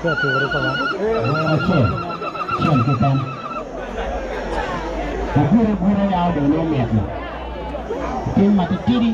Chưa từ đấy không ạ? Chuyển kita. Guru yang ada nomor ni. Tim mati kiri.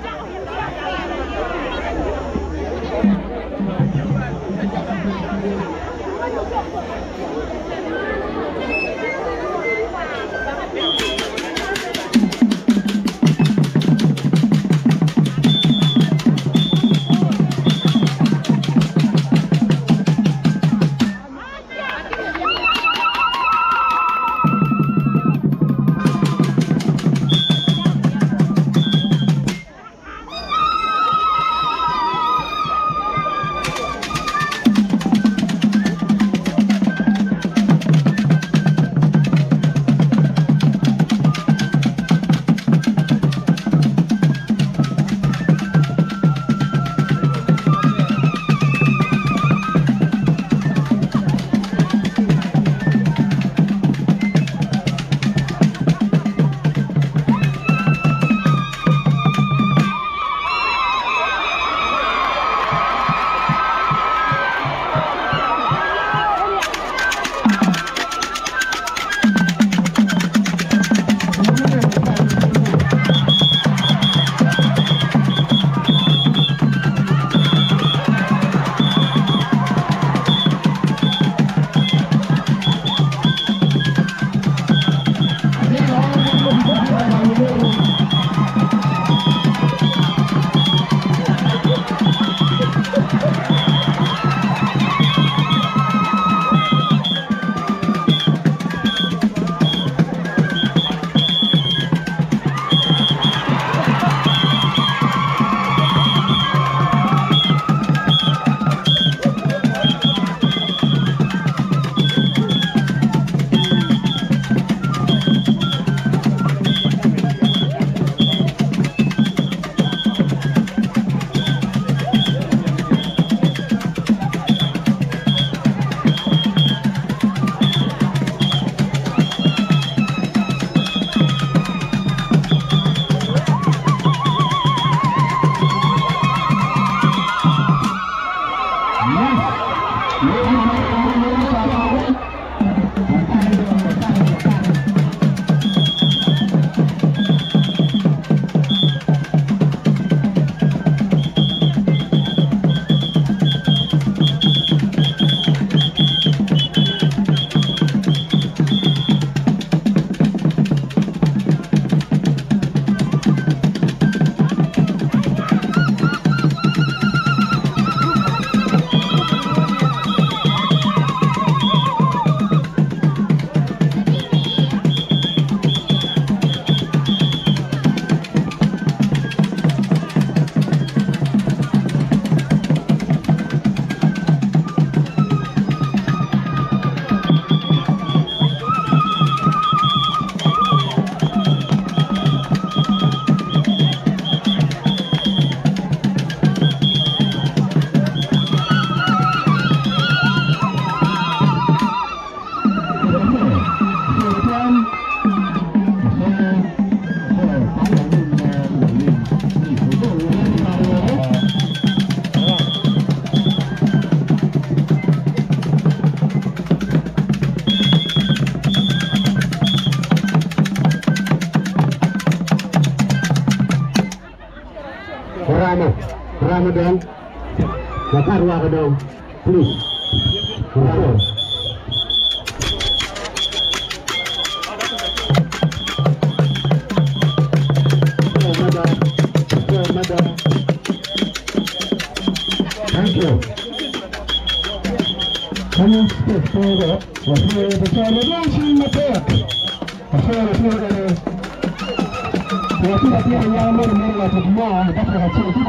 Ramadan, Bakarwa Kadong, please. Ramadan. Thank you. Can you step forward? We're here to tell the dancing in the park. I'm sorry if you're going to... We're here to tell you I'm not a man like a man. That's what I told you.